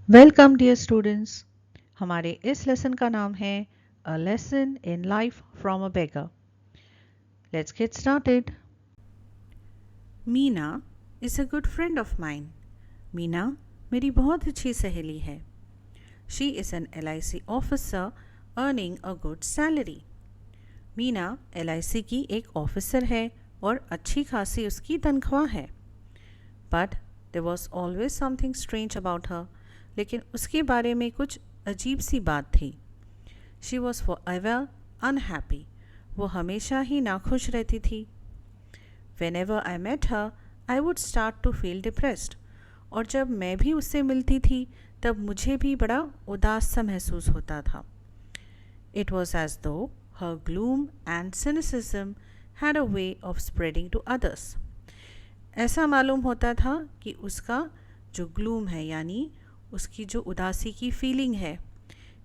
Welcome dear students. हमारे इस lesson का नाम है a lesson in life from a beggar. Let's get started. Meena is a good friend of mine. Meena मेरी बहुत अच्छी सहेली है। She is an LIC officer earning a good salary. Meena LIC की एक ऑफिसर है और अच्छी खासी उसकी तनख्वाह है। But there was always something strange about her. लेकिन उसके बारे में कुछ अजीब सी बात थी। She was for ever unhappy. वो हमेशा ही नाखुश रहती थी। Whenever I met her I would start to feel depressed. और जब मैं भी उससे मिलती थी तब मुझे भी बड़ा उदास सा महसूस होता था। It was as though her gloom and cynicism had a way of spreading to others. ऐसा मालूम होता था कि उसका जो ग्लूम है यानी उसकी जो उदासी की फीलिंग है,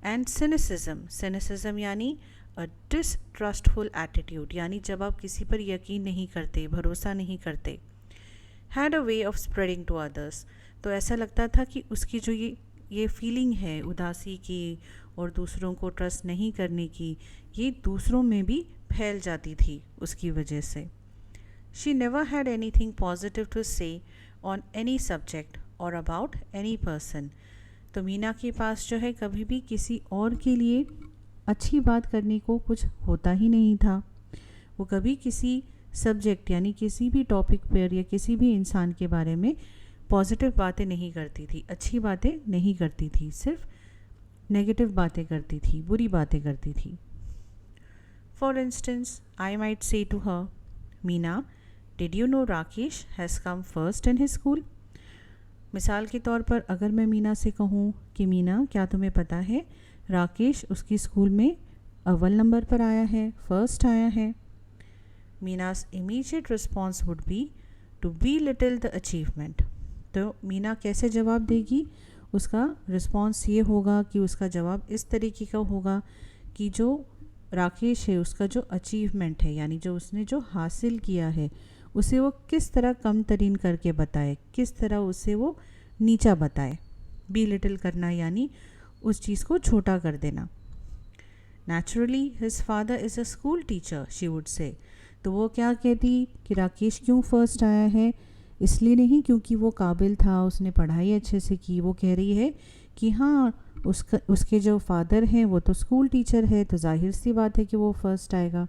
एंड सिनिसिज्म यानी अ डिसट्रस्टफुल एटीट्यूड यानी जब आप किसी पर यकीन नहीं करते, भरोसा नहीं करते। Had a way of spreading to others, तो ऐसा लगता था कि उसकी जो ये फीलिंग है उदासी की और दूसरों को ट्रस्ट नहीं करने की, ये दूसरों में भी फैल जाती थी उसकी वजह से। She never had anything positive to say on any subject और अबाउट एनी पर्सन। तो मीना के पास जो है कभी भी किसी और के लिए अच्छी बात करने को कुछ होता ही नहीं था। वो कभी किसी सब्जेक्ट यानी किसी भी टॉपिक पर या किसी भी इंसान के बारे में पॉजिटिव बातें नहीं करती थी, अच्छी बातें नहीं करती थी, सिर्फ नेगेटिव बातें करती थी, बुरी बातें करती थी। For instance I might say to her, Meena did you know Rakesh has come first in his school. मिसाल के तौर पर अगर मैं मीना से कहूँ कि मीना क्या तुम्हें पता है राकेश उसकी स्कूल में अव्वल नंबर पर आया है, फर्स्ट आया है। Meena's immediate response would be to belittle the achievement. तो मीना कैसे जवाब देगी? उसका रिस्पॉन्स ये होगा कि उसका जवाब इस तरीके का होगा कि जो राकेश है उसका जो अचीवमेंट है यानी जो उसने जो हासिल किया है उसे वो किस तरह कम तरीन करके बताए, किस तरह उसे वो नीचा बताए। बी लिटिल करना यानी उस चीज़ को छोटा कर देना। Naturally his father is a school teacher, she would say. तो वो क्या कहती कि राकेश क्यों फर्स्ट आया है? इसलिए नहीं क्योंकि वो काबिल था, उसने पढ़ाई अच्छे से की। वो कह रही है कि हाँ उसके जो फादर हैं वो तो स्कूल टीचर है, तो जाहिर सी बात है कि वो फर्स्ट आएगा।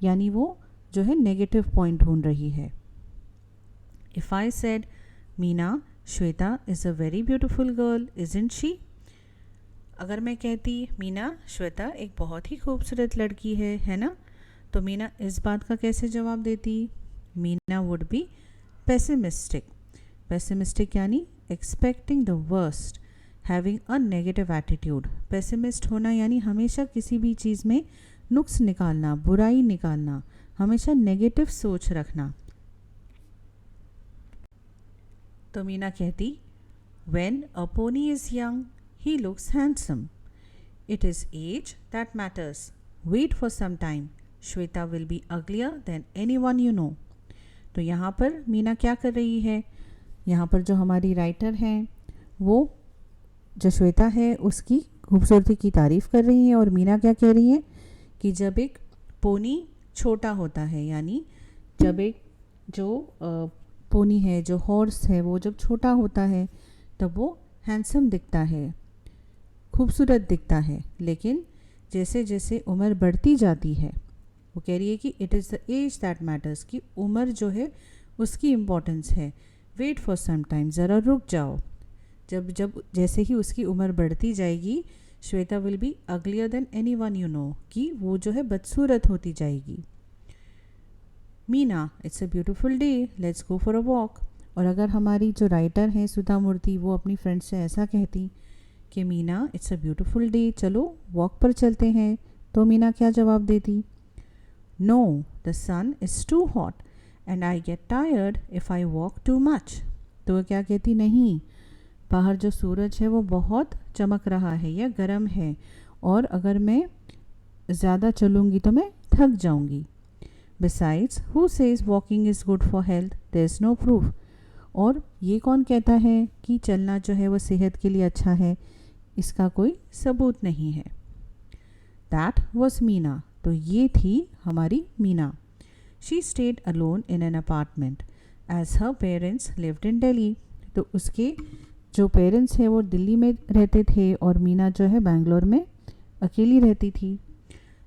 यानी वो जो है नेगेटिव पॉइंट ढूंढ रही है। If I said Meena Shweta is a very beautiful girl isn't she. अगर मैं कहती मीना श्वेता एक बहुत ही खूबसूरत लड़की है ना, तो मीना इस बात का कैसे जवाब देती? Meena would be pessimistic. Pessimistic यानी expecting the worst, having a negative attitude. Pessimist होना यानी हमेशा किसी भी चीज़ में नुक्स निकालना, बुराई निकालना, हमेशा नेगेटिव सोच रखना। तो मीना कहती when a pony is young he looks handsome. It is age that matters. Wait for some time, Shweta will be uglier than anyone you know. तो यहाँ पर मीना क्या कर रही है? यहाँ पर जो हमारी राइटर हैं वो जो श्वेता है उसकी खूबसूरती की तारीफ़ कर रही हैं, और मीना क्या कह रही है कि जब एक पोनी छोटा होता है यानी जब एक जो पोनी है, जो हॉर्स है, वो जब छोटा होता है तब वो हैंडसम दिखता है, खूबसूरत दिखता है। लेकिन जैसे जैसे उम्र बढ़ती जाती है, वो कह रही है कि it is the age that matters, कि उम्र जो है उसकी इम्पोर्टेंस है। वेट फॉर सम टाइम, ज़रा रुक जाओ। जब जब जैसे ही उसकी उम्र बढ़ती जाएगी, Shweta will be uglier than any one you know, कि वो जो है बदसूरत होती जाएगी। Meena it's a beautiful day, let's go for a walk. और अगर हमारी जो राइटर हैं सुधा मूर्ति, वो अपनी फ्रेंड से ऐसा कहती कि Meena it's a beautiful day, चलो वॉक पर चलते हैं, तो मीना क्या जवाब देती? No, the sun is too hot and I get tired if I walk too much. तो वो क्या कहती? नहीं, बाहर जो सूरज है वो बहुत चमक रहा है या गर्म है, और अगर मैं ज़्यादा चलूँगी तो मैं थक जाऊँगी। Besides, who says walking is good for health? There is no proof. और ये कौन कहता है कि चलना जो है वो सेहत के लिए अच्छा है, इसका कोई सबूत नहीं है। दैट वॉज मीना, तो ये थी हमारी Meena. She stayed alone in an apartment as her parents lived in Delhi, तो उसके जो पेरेंट्स हैं वो दिल्ली में रहते थे और मीना जो है बैंगलोर में अकेली रहती थी।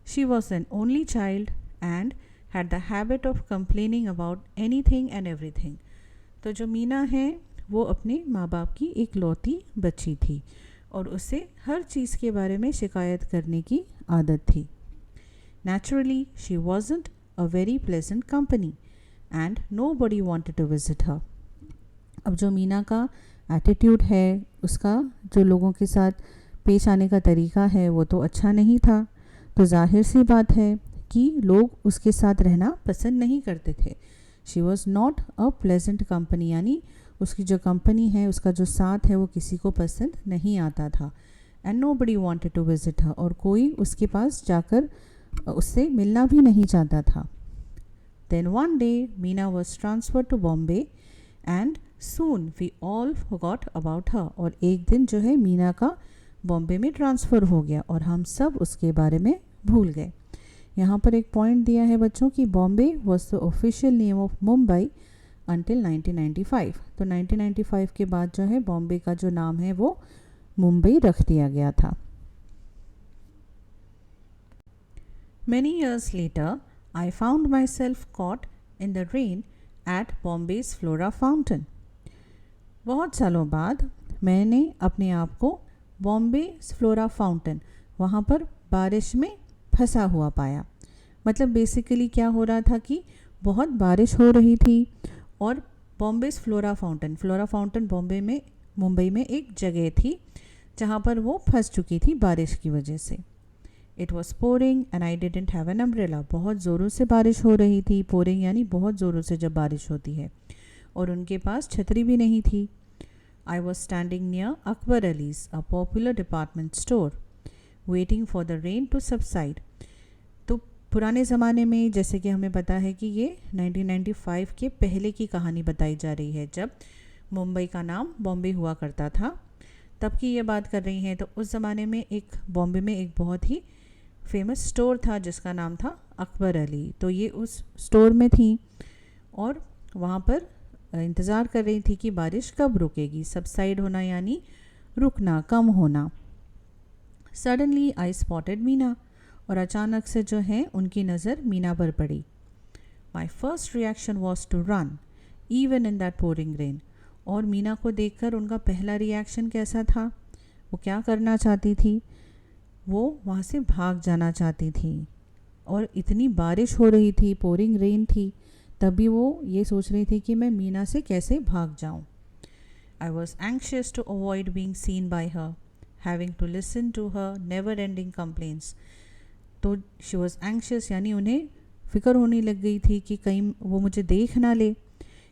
She was an only child and had the habit of complaining about anything and everything, तो जो मीना है वो अपने माँ बाप की एक लौती बच्ची थी और उसे हर चीज़ के बारे में शिकायत करने की आदत थी। Naturally she wasn't a very pleasant company and nobody wanted to visit her. अब जो मीना का एटीट्यूड है, उसका जो लोगों के साथ पेश आने का तरीका है वो तो अच्छा नहीं था, तो जाहिर सी बात है कि लोग उसके साथ रहना पसंद नहीं करते थे। She was not a pleasant company, यानी उसकी जो कंपनी है, उसका जो साथ है वो किसी को पसंद नहीं आता था। And nobody wanted to visit her, और कोई उसके पास जाकर उससे मिलना भी नहीं चाहता था। Then one day Meena was transfer to Bombay and soon we all forgot about her, और एक दिन जो है मीना का बॉम्बे में ट्रांसफ़र हो गया और हम सब उसके बारे में भूल गए। यहाँ पर एक पॉइंट दिया है बच्चों कि Bombay was the official name of Mumbai until 1995, तो 1995 के बाद जो है बॉम्बे का जो नाम है वो मुंबई रख दिया गया था। Many years later, I found myself caught in the rain at Bombay's Flora Fountain. बहुत सालों बाद मैंने अपने आप को बॉम्बे फ्लोरा फाउंटेन, वहाँ पर बारिश में फंसा हुआ पाया। मतलब बेसिकली क्या हो रहा था कि बहुत बारिश हो रही थी और बॉम्बे's फ्लोरा फाउंटेन मुंबई में एक जगह थी जहाँ पर वो फंस चुकी थी बारिश की वजह से। It was pouring and I didn't have an umbrella, बहुत ज़ोरों से बारिश हो रही थी। पोरिंग यानी बहुत ज़ोरों से जब बारिश होती है, और उनके पास छतरी भी नहीं थी। I was standing near Akbar Ali's, a popular department store, waiting for the rain to subside. तो पुराने ज़माने में, जैसे कि हमें पता है कि ये 1995 के पहले की कहानी बताई जा रही है, जब मुंबई का नाम बॉम्बे हुआ करता था, तब की ये बात कर रही हैं। तो उस ज़माने में बॉम्बे में एक बहुत ही फेमस स्टोर था जिसका नाम था अकबर अली। तो ये उस स्टोर में थी और वहाँ पर इंतज़ार कर रही थी कि बारिश कब रुकेगी। सबसाइड होना यानी रुकना, कम होना। सडनली आई स्पॉटेड मीना, और अचानक से जो है उनकी नज़र मीना पर पड़ी। My first reaction was to run even in that pouring rain, और मीना को देखकर उनका पहला रिएक्शन कैसा था? वो क्या करना चाहती थी? वो वहाँ से भाग जाना चाहती थी, और इतनी बारिश हो रही थी, पोरिंग रेन थी, तभी वो ये सोच रही थी कि मैं मीना से कैसे भाग जाऊं। I was anxious to avoid being seen by her, having to listen to her never ending complaints. तो शी वॉज एंक्शियस, यानी उन्हें फ़िक्र होने लग गई थी कि कहीं वो मुझे देख ना ले,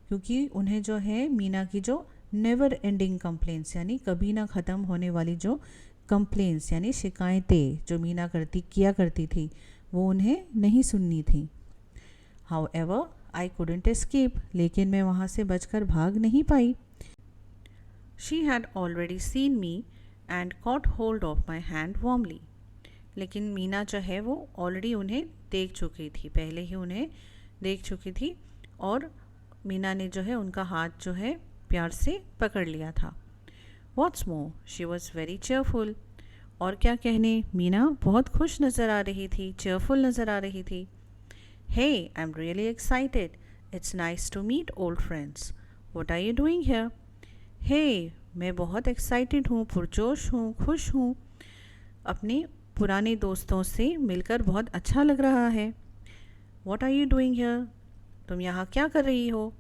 क्योंकि उन्हें जो है मीना की जो नेवर एंडिंग कंप्लेंट्स, यानी कभी ना ख़त्म होने वाली जो कंप्लेंट्स यानी शिकायतें जो मीना किया करती थी, वो उन्हें नहीं सुननी थी। हाउएवर आई कुडंट एस्केप, लेकिन मैं वहाँ से बचकर भाग नहीं पाई। She had already seen me and caught hold of my hand warmly, लेकिन मीना जो है वो ऑलरेडी उन्हें देख चुकी थी, पहले ही उन्हें देख चुकी थी, और मीना ने जो है उनका हाथ जो है प्यार से पकड़ लिया था। What's more she was very cheerful, और क्या कहने, मीना बहुत खुश नज़र आ रही थी, चेयरफुल नज़र आ रही थी। Hey, I'm really excited. It's nice to meet old friends. What are you doing here? Hey, मैं बहुत एक्साइटेड हूँ, पुरजोश हूँ, खुश हूँ। अपने पुराने दोस्तों से मिलकर बहुत अच्छा लग रहा है। What are you doing here? तुम यहाँ क्या कर रही हो?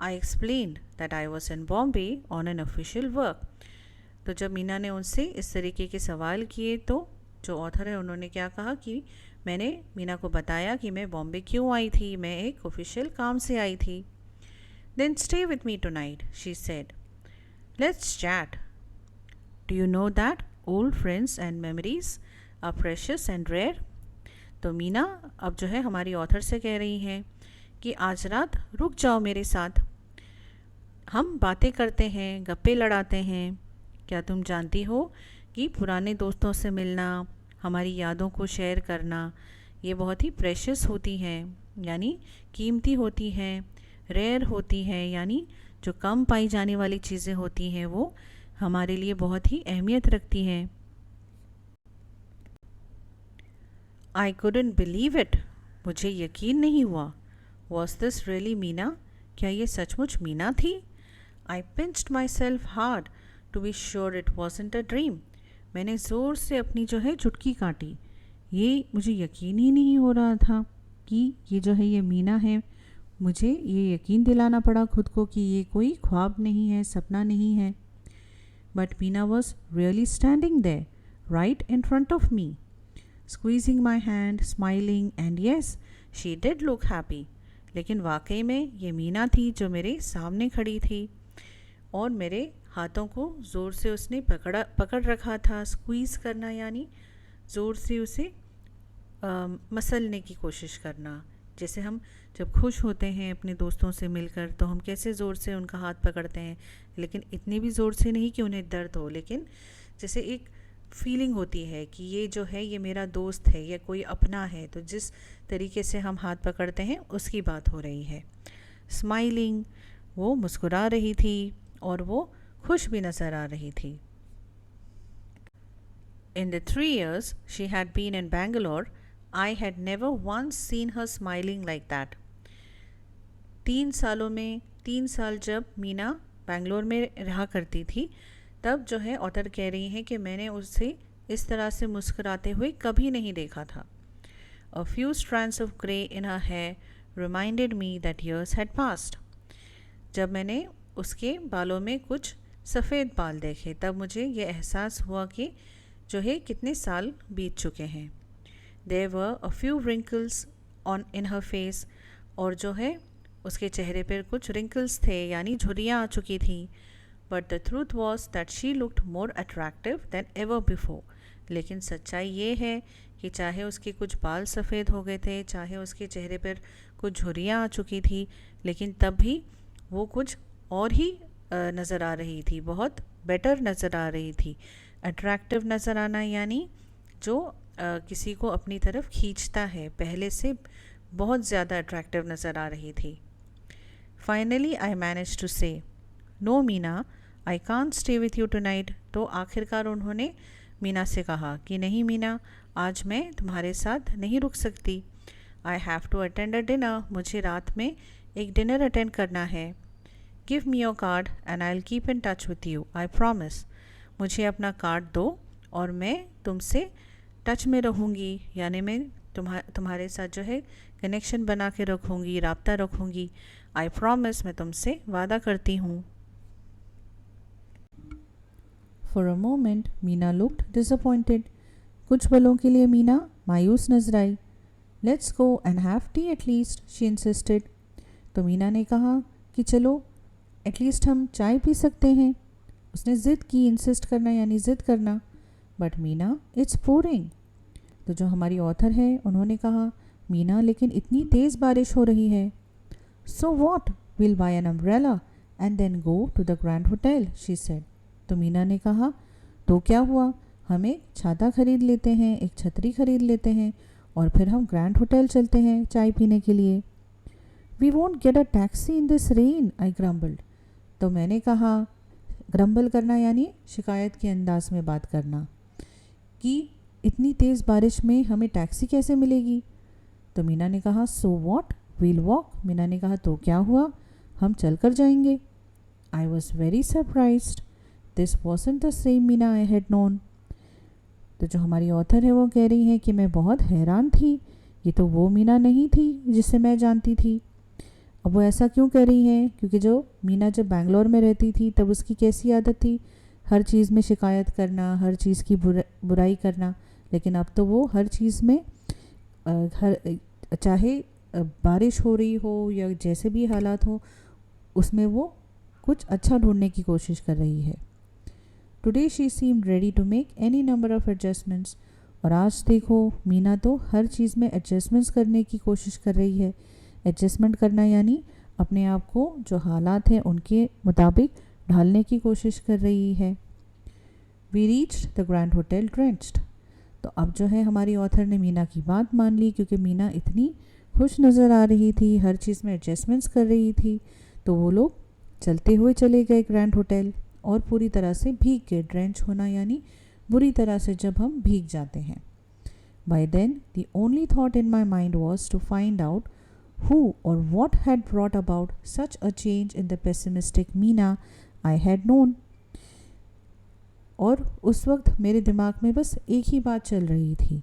I explained that I was in Bombay on an official work. तो जब मीना ने उनसे इस तरीके के सवाल किए, तो जो ऑथर है उन्होंने क्या कहा कि मैंने मीना को बताया कि मैं बॉम्बे क्यों आई थी, मैं एक ऑफिशियल काम से आई थी। Then stay with me tonight, she said, let's chat. Do you know that old friends and memories are precious and rare. तो मीना अब जो है हमारी ऑथर से कह रही हैं कि आज रात रुक जाओ मेरे साथ। हम बातें करते हैं, गप्पे लड़ाते हैं। क्या तुम जानती हो कि पुराने दोस्तों से मिलना, हमारी यादों को शेयर करना, ये बहुत ही प्रेशियस होती हैं, यानी कीमती होती हैं, रेयर होती हैं, यानी जो कम पाई जाने वाली चीज़ें होती हैं वो हमारे लिए बहुत ही अहमियत रखती हैं। आई couldn't बिलीव इट, मुझे यकीन नहीं हुआ। वॉज दिस रियली मीना, क्या ये सचमुच मीना थी? I pinched my self hard to be sure it wasn't a dream, मैंने ज़ोर से अपनी जो है चुटकी काटी। ये मुझे यकीन ही नहीं हो रहा था कि ये जो है ये मीना है। मुझे ये यकीन दिलाना पड़ा खुद को कि ये कोई ख्वाब नहीं है, सपना नहीं है। But Meena was really standing there right in front of me, squeezing my hand, smiling, and yes she did look happy. लेकिन वाकई में ये मीना थी जो मेरे सामने खड़ी थी और मेरे हाथों को ज़ोर से उसने पकड़ रखा था। स्क्वीज़ करना यानी ज़ोर से उसे मसलने की कोशिश करना। जैसे हम जब खुश होते हैं अपने दोस्तों से मिलकर तो हम कैसे ज़ोर से उनका हाथ पकड़ते हैं, लेकिन इतने भी ज़ोर से नहीं कि उन्हें दर्द हो, लेकिन जैसे एक फीलिंग होती है कि ये जो है ये मेरा दोस्त है या कोई अपना है, तो जिस तरीके से हम हाथ पकड़ते हैं उसकी बात हो रही है। स्माइलिंग, वो मुस्कुरा रही थी और वो खुश भी नज़र आ रही थी। In the 3 years she had been in Bangalore, I had never once seen her smiling like that. 3 सालों में 3 साल जब मीना बैंगलोर में रहा करती थी, तब जो है ऑथर कह रही हैं कि मैंने उसे इस तरह से मुस्कुराते हुए कभी नहीं देखा था। A few strands of grey in her hair reminded me that years had passed. जब मैंने उसके बालों में कुछ सफ़ेद बाल देखे तब मुझे ये एहसास हुआ कि जो है कितने साल बीत चुके हैं। There were a few wrinkles in her face, और जो है उसके चेहरे पर कुछ wrinkles थे यानी झुर्रियाँ आ चुकी थी। But the truth was that she looked more attractive than ever before. लेकिन सच्चाई ये है कि चाहे उसके कुछ बाल सफ़ेद हो गए थे, चाहे उसके चेहरे पर कुछ झुर्रियाँ आ चुकी थी, लेकिन तब भी वो कुछ और ही नज़र आ रही थी, बहुत बेटर नज़र आ रही थी। अट्रैक्टिव नज़र आना यानी जो किसी को अपनी तरफ खींचता है, पहले से बहुत ज़्यादा अट्रैक्टिव नज़र आ रही थी। Finally I manage to say, no Meena, I can't stay with you tonight. तो आखिरकार उन्होंने मीना से कहा कि नहीं मीना, आज मैं तुम्हारे साथ नहीं रुक सकती। I have to attend a dinner, मुझे रात में एक डिनर अटेंड करना है। Give me your card and I will keep in touch with you, I promise. मुझे अपना कार्ड दो और मैं तुमसे टच में रहूँगी, यानी मैं तुम्हारे साथ जो है कनेक्शन बना के रखूँगी, राब्ता रखूँगी। आई प्रॉमिस, मैं तुमसे वादा करती हूँ। For a moment Meena looked disappointed, कुछ पलों के लिए मीना मायूस नजर आई। Let's go and have tea at least, she insisted. तो मीना ने कहा कि चलो एटलीस्ट हम चाय पी सकते हैं। उसने ज़िद की, इंसिस्ट करना यानी ज़िद करना। But Meena, it's pouring. तो जो हमारी ऑथर है उन्होंने कहा, मीना लेकिन इतनी तेज़ बारिश हो रही है। So what, will buy an umbrella and then go to the grand hotel, she said. तो मीना ने कहा, तो क्या हुआ, हम एक छाता खरीद लेते हैं, एक छतरी खरीद लेते हैं और फिर हम ग्रैंड होटल चलते हैं चाय पीने के लिए। We won't get a taxi in this rain, I grumbled. तो मैंने कहा, ग्रम्बल करना यानी शिकायत के अंदाज में बात करना, कि इतनी तेज़ बारिश में हमें टैक्सी कैसे मिलेगी। तो मीना ने कहा, so what, we'll walk. Meena ने कहा, तो क्या हुआ, हम चल कर जाएंगे। I was very surprised, this wasn't the same Meena I had known. तो जो हमारी ऑथर है वो कह रही है कि मैं बहुत हैरान थी, ये तो वो मीना नहीं थी जिसे मैं जानती थी। अब वो ऐसा क्यों कह रही हैं, क्योंकि जो मीना जब बैंगलोर में रहती थी तब उसकी कैसी आदत थी, हर चीज़ में शिकायत करना, हर चीज़ की बुराई करना। लेकिन अब तो वो हर चीज़ में चाहे बारिश हो रही हो या जैसे भी हालात हो, उसमें वो कुछ अच्छा ढूंढने की कोशिश कर रही है। Today she seemed ready to make any number of adjustments. और आज देखो मीना तो हर चीज़ में एडजस्टमेंट्स करने की कोशिश कर रही है। एडजस्टमेंट करना यानी अपने आप को जो हालात हैं उनके मुताबिक ढालने की कोशिश कर रही है। We reached the grand hotel drenched. तो अब जो है हमारी ऑथर ने मीना की बात मान ली, क्योंकि मीना इतनी खुश नज़र आ रही थी, हर चीज़ में एडजस्टमेंट्स कर रही थी। तो वो लोग चलते हुए चले गए ग्रैंड होटल, और पूरी तरह से भीग गए। ड्रेंच होना यानी बुरी तरह से जब हम भीग जाते हैं। By then the only thought in my mind was to find out who or what had brought about such a change in the pessimistic Meena I had known। और उस वक्त मेरे दिमाग में बस एक ही बात चल रही थी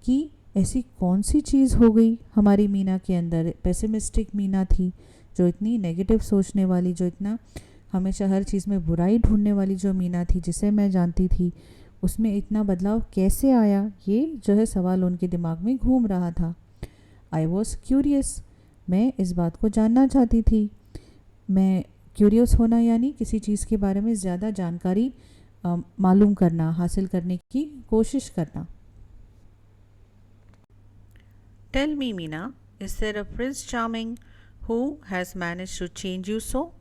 कि ऐसी कौन सी चीज़ हो गई हमारी मीना के अंदर। पेसिमिस्टिक मीना थी, जो इतनी नेगेटिव सोचने वाली, जो इतना हमेशा हर चीज़ में बुराई ढूंढने वाली जो मीना थी, जिसे मैं जानती थी, उसमें इतना बदलाव कैसे आया, ये जो है सवाल उनके दिमाग में घूम रहा था। आई वॉज क्यूरियस, मैं इस बात को जानना चाहती थी। मैं क्यूरियस होना यानी किसी चीज़ के बारे में ज़्यादा जानकारी मालूम करना, हासिल करने की कोशिश करना। Tell me Meena, is there a prince charming who has manage to change you so.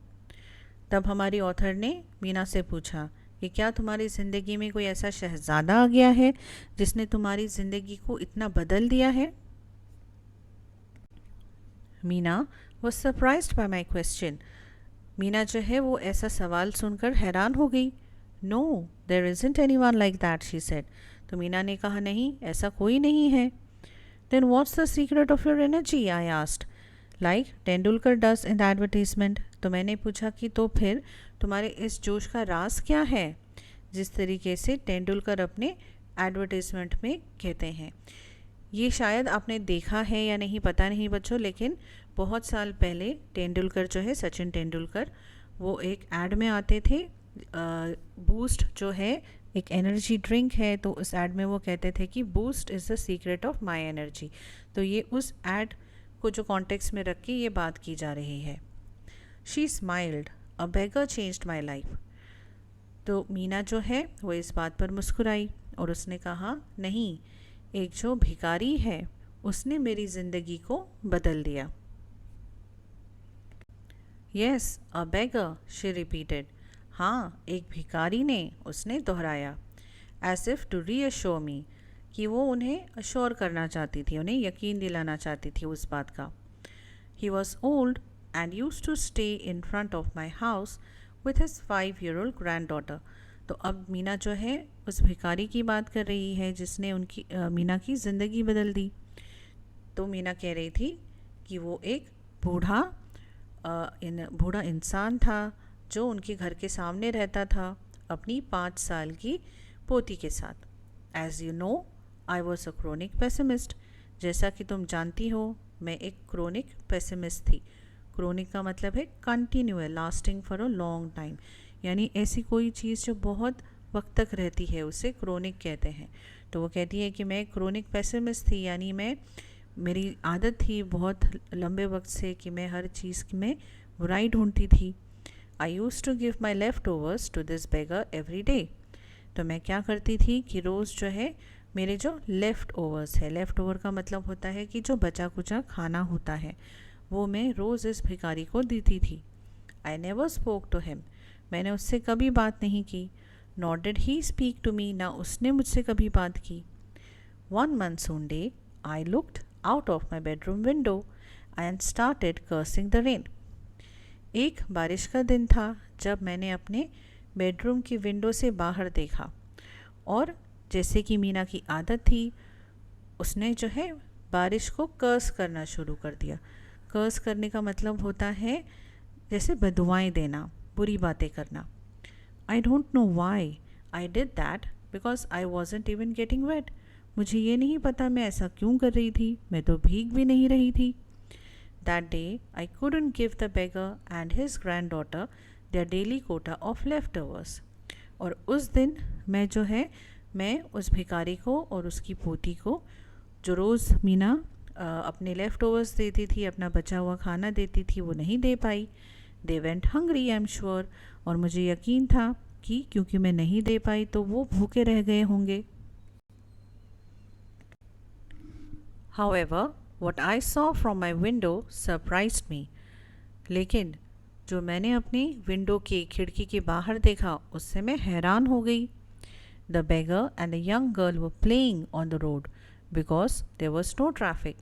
तब हमारी ऑथर ने मीना से पूछा कि क्या तुम्हारी ज़िंदगी में कोई ऐसा शहज़ादा आ गया है जिसने तुम्हारी ज़िंदगी को इतना बदल दिया है। Meena was surprised by my question. Meena जो है वो ऐसा सवाल सुनकर हैरान हो गई। No there isn't anyone like that, she said. तो मीना ने कहा, नहीं, ऐसा कोई नहीं है। Then what's the secret of your energy, I asked, like Tendulkar does in the advertisement. तो मैंने पूछा कि तो फिर तुम्हारे इस जोश का राज क्या है, जिस तरीके से तेंदुलकर अपने एडवर्टीजमेंट में कहते हैं। ये शायद आपने देखा है या नहीं पता नहीं बच्चों, लेकिन बहुत साल पहले तेंदुलकर जो है, सचिन तेंदुलकर, वो एक ऐड में आते थे। बूस्ट जो है एक एनर्जी ड्रिंक है, तो उस ऐड में वो कहते थे कि boost is the secret of my energy. तो ये उस ऐड को जो कॉन्टेक्स्ट में रख के ये बात की जा रही है। She smiled, a beggar changed my life. तो मीना जो है वो इस बात पर मुस्कुराई और उसने कहा, नहीं, एक जो भिखारी है उसने मेरी ज़िंदगी को बदल दिया। Yes, a beggar, she repeated. हाँ, एक भिखारी ने, उसने दोहराया। एज इफ़ टू रीअश्योर मी, कि वो उन्हें अश्योर करना चाहती थी, उन्हें यकीन दिलाना चाहती थी उस बात का। He was old and use to stay in front of my house with his 5-year-old granddaughter. तो अब मीना जो है उस भिखारी की बात कर रही है जिसने उनकी मीना की ज़िंदगी बदल दी। तो मीना कह रही थी कि वो एक बूढ़ा इंसान था जो उनके घर के सामने रहता था अपनी 5 साल की पोती के साथ। As you know, I was a chronic pessimist. जैसा कि तुम जानती हो, मैं एक क्रोनिक पेसिमिस्ट थी। क्रोनिक का मतलब है continual, lasting for a long time, यानी ऐसी कोई चीज़ जो बहुत वक्त तक रहती है उसे क्रोनिक कहते हैं। तो वो कहती है कि मैं क्रोनिक पेसिमिस्ट थी, यानी मेरी आदत थी बहुत लंबे वक्त से कि मैं हर चीज़ में बुराई ढूंढती थी। I used to give my leftovers to this beggar every day. तो मैं क्या करती थी कि रोज़ जो है मेरे जो लेफ़्ट ओवर्स है, लेफ़्ट ओवर का मतलब होता है कि जो बचा कुचा खाना होता है, वो मैं रोज़ इस भिखारी को देती थी। I never spoke to him, मैंने उससे कभी बात नहीं की। Not did he speak to me, ना उसने मुझसे कभी बात की। One monsoon day I looked out of my bedroom window and started cursing the rain. एक बारिश का दिन था जब मैंने अपने बेडरूम की विंडो से बाहर देखा, और जैसे कि मीना की आदत थी, उसने जो है बारिश को कर्स करना शुरू कर दिया। कर्स करने का मतलब होता है जैसे बदुआएं देना, बुरी बातें करना। I don't know why I did that because I wasn't even getting wait. मुझे ये नहीं पता मैं ऐसा क्यों कर रही थी, मैं तो भीग भी नहीं रही थी। That day I couldn't give the beggar and his granddaughter their daily quota of leftovers। और उस दिन मैं उस भिखारी को और उसकी पोती को, जो रोज़ मीना अपने लेफ़्ट ओवर्स देती थी, अपना बचा हुआ खाना देती थी, वो नहीं दे पाई। They went hungry, I am sure. और मुझे यकीन था कि क्योंकि मैं नहीं दे पाई तो वो भूखे रह गए होंगे। However, what I saw from my window surprised me। लेकिन जो मैंने अपनी विंडो के खिड़की के बाहर देखा उससे मैं हैरान हो गई। The beggar and the young girl were playing on the road because there was no traffic.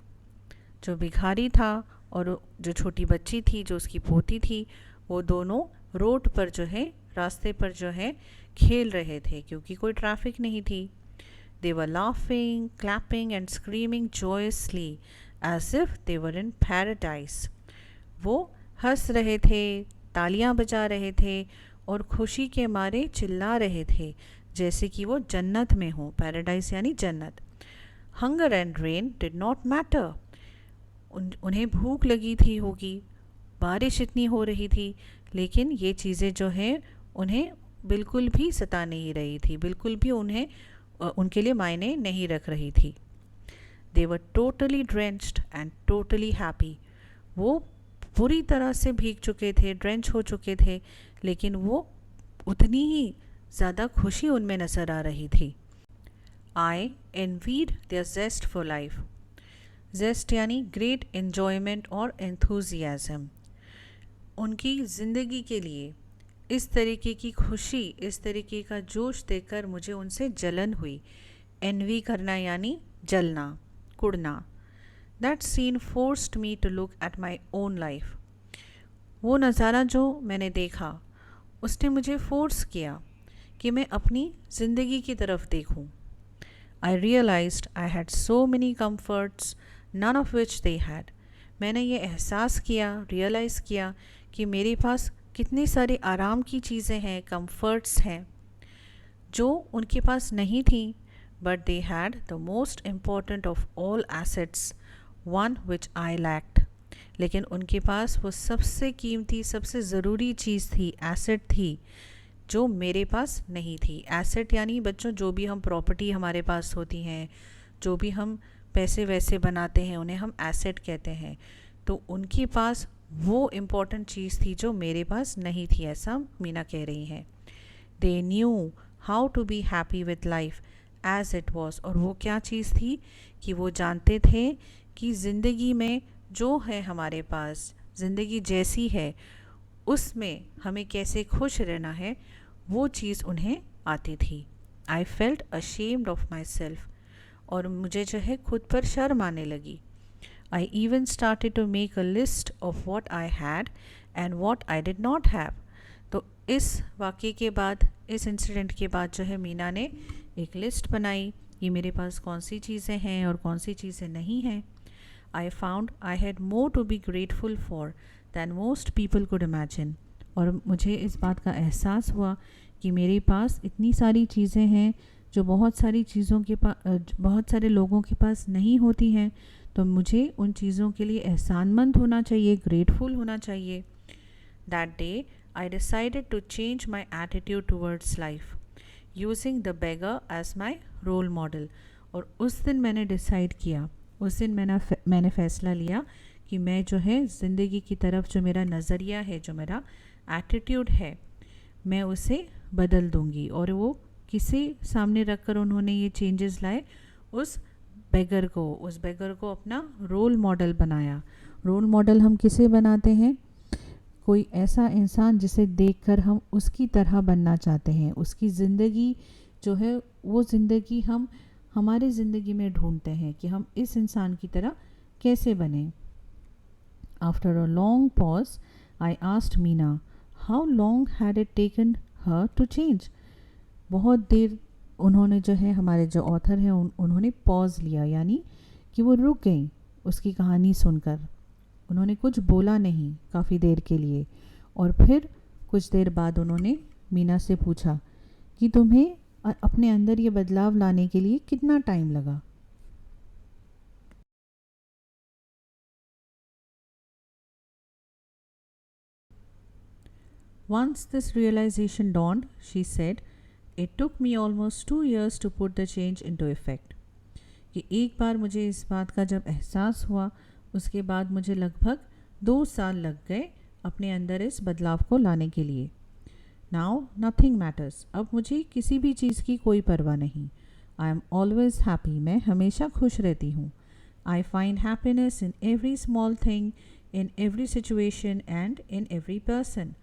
जो भिखारी था और जो छोटी बच्ची थी जो उसकी पोती थी, वो दोनों रोड पर जो है, रास्ते पर जो है खेल रहे थे क्योंकि कोई ट्रैफिक नहीं थी। They were laughing, clapping and screaming joyously as if they were in paradise. वो हंस रहे थे, तालियां बजा रहे थे और खुशी के मारे चिल्ला रहे थे जैसे कि वो जन्नत में हो। पैराडाइज यानी जन्नत। Hunger and rain did not matter. उन्हें भूख लगी थी होगी, बारिश इतनी हो रही थी, लेकिन ये चीज़ें जो हैं उन्हें बिल्कुल भी सता नहीं रही थी, बिल्कुल भी उन्हें उनके लिए मायने नहीं रख रही थी। They were totally drenched and totally happy. वो पूरी तरह से भीग चुके थे, ड्रेंच हो चुके थे, लेकिन वो उतनी ही ज़्यादा खुशी उनमें नज़र आ रही थी। आई एनवीड देयर जेस्ट फॉर लाइफ। जेस्ट यानी ग्रेट एन्जॉयमेंट और एंथुजियाज्म। उनकी ज़िंदगी के लिए इस तरीके की खुशी, इस तरीके का जोश देखकर मुझे उनसे जलन हुई। एनवी करना यानी जलना, कुड़ना। That scene forced me to look at my own life. वो नज़ारा जो मैंने देखा उसने मुझे फोर्स किया कि मैं अपनी ज़िंदगी की तरफ देखूं। I realised I had so many comforts none of which they had. मैंने ये एहसास किया, रियलाइज़ किया कि मेरे पास कितने सारे आराम की चीज़ें हैं, कंफर्ट्स हैं जो उनके पास नहीं थी। But they had the most important of all assets, one which I lacked. लेकिन उनके पास वो सबसे कीमती, सबसे ज़रूरी चीज़ थी, एसेट थी, जो मेरे पास नहीं थी। एसेट यानी बच्चों जो भी हम प्रॉपर्टी हमारे पास होती हैं, जो भी हम पैसे वैसे बनाते हैं, उन्हें हम एसेट कहते हैं। तो उनके पास वो इम्पॉर्टेंट चीज़ थी जो मेरे पास नहीं थी, ऐसा मीना कह रही हैं। They knew how to be happy with life as it was. और वो क्या चीज़ थी कि वो जानते थे कि ज़िंदगी में जो है हमारे पास, ज़िंदगी जैसी है उसमें हमें कैसे खुश रहना है, वो चीज़ उन्हें आती थी। I felt ashamed of my self. और मुझे जो है खुद पर शर्म आने लगी। I even started to make a list of what I had and what I did not have. तो इस वाक़ये के बाद, इस इंसिडेंट के बाद जो है मीना ने एक लिस्ट बनाई कि मेरे पास कौन सी चीज़ें हैं और कौन सी चीज़ें नहीं हैं। I found I had more to be grateful for than most people could imagine. और मुझे इस बात का एहसास हुआ कि मेरे पास इतनी सारी चीज़ें हैं जो बहुत सारी चीज़ों के पास, बहुत सारे लोगों के पास नहीं होती हैं। तो मुझे उन चीज़ों के लिए एहसानमंद होना चाहिए, ग्रेटफुल होना चाहिए। That day I decided to change my attitude towards life using the beggar as my role model. और उस दिन मैंने डिसाइड किया, उस दिन मैंने फ़ैसला लिया कि मैं जो है ज़िंदगी की तरफ जो मेरा नज़रिया है, जो मेरा एटीट्यूड है, मैं उसे बदल दूँगी। और वो किसे सामने रख कर उन्होंने ये चेंजेस लाए? उस बेगर को अपना रोल मॉडल बनाया। रोल मॉडल हम किसे बनाते हैं? कोई ऐसा इंसान जिसे देखकर हम उसकी तरह बनना चाहते हैं। उसकी ज़िंदगी जो है वो ज़िंदगी हम हमारी ज़िंदगी में ढूंढते हैं कि हम इस इंसान की तरह कैसे बने। After a long pause I asked Meena how long had it taken her to change. बहुत देर उन्होंने जो है, हमारे जो ऑथर हैं उन्होंने पॉज लिया, यानी कि वो रुक गई उसकी कहानी सुनकर। उन्होंने कुछ बोला नहीं काफ़ी देर के लिए। और फिर कुछ देर बाद उन्होंने मीना से पूछा कि तुम्हें अपने अंदर ये बदलाव लाने के लिए कितना टाइम लगा। Once this realization dawned, she said, it took me almost 2 years to put the change into effect. कि एक बार मुझे इस बात का जब एहसास हुआ, उसके बाद मुझे लगभग 2 साल लग गए अपने अंदर इस बदलाव को लाने के लिए। Now nothing matters. अब मुझे किसी भी चीज़ की कोई परवाह नहीं। I am always happy. मैं हमेशा खुश रहती हूँ। I find happiness in every small thing in every situation and in every person.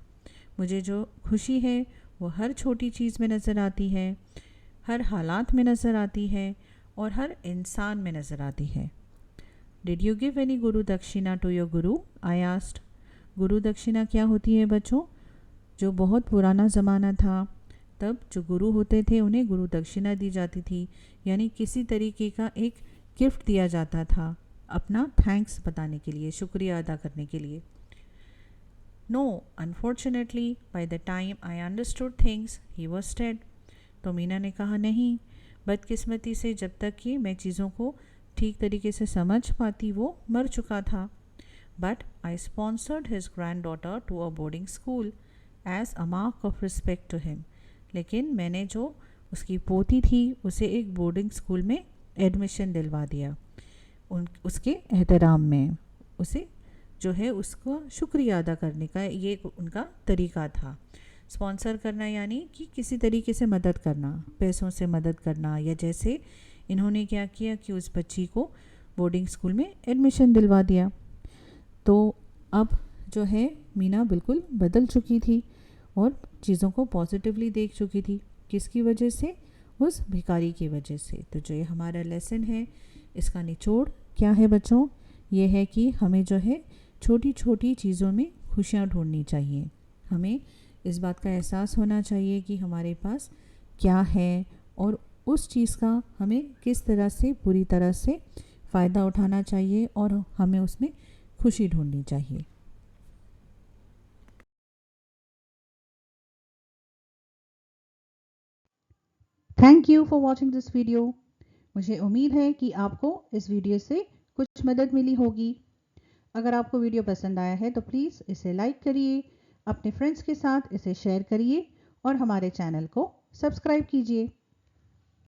मुझे जो खुशी है वो हर छोटी चीज़ में नज़र आती है, हर हालात में नज़र आती है और हर इंसान में नज़र आती है. Did you give any गुरु दक्षिणा to your guru? I asked. गुरु दक्षिणा क्या होती है बच्चों? जो बहुत पुराना ज़माना था तब जो गुरु होते थे उन्हें गुरु दक्षिणा दी जाती थी, यानी किसी तरीके का एक गिफ्ट दिया जाता था अपना थैंक्स बताने के लिए, शुक्रिया अदा करने के लिए. No unfortunately by the time I understood things he was dead. तो मीना ने कहा नहीं, बदकिस्मती से जब तक कि मैं चीज़ों को ठीक तरीके से समझ पाती वो मर चुका था. But I sponsored his granddaughter to a boarding school as a mark of respect to him. लेकिन मैंने जो उसकी पोती थी उसे एक बोर्डिंग स्कूल में एडमिशन दिलवा दिया, उसके एहतराम में. उसे जो है उसको शुक्रिया अदा करने का ये उनका तरीका था. स्पॉन्सर करना यानी कि किसी तरीके से मदद करना, पैसों से मदद करना, या जैसे इन्होंने क्या किया कि उस बच्ची को बोर्डिंग स्कूल में एडमिशन दिलवा दिया. तो अब जो है मीना बिल्कुल बदल चुकी थी और चीज़ों को पॉजिटिवली देख चुकी थी. किसकी वजह से? उस भिखारी की वजह से. तो जो ये हमारा लेसन है इसका निचोड़ क्या है बच्चों? ये है कि हमें जो है छोटी छोटी चीज़ों में खुशियाँ ढूंढनी चाहिए. हमें इस बात का एहसास होना चाहिए कि हमारे पास क्या है और उस चीज़ का हमें किस तरह से पूरी तरह से फ़ायदा उठाना चाहिए और हमें उसमें खुशी ढूंढनी चाहिए. Thank you for watching this video. मुझे उम्मीद है कि आपको इस वीडियो से कुछ मदद मिली होगी. अगर आपको वीडियो पसंद आया है तो प्लीज़ इसे लाइक करिए, अपने फ्रेंड्स के साथ इसे शेयर करिए और हमारे चैनल को सब्सक्राइब कीजिए.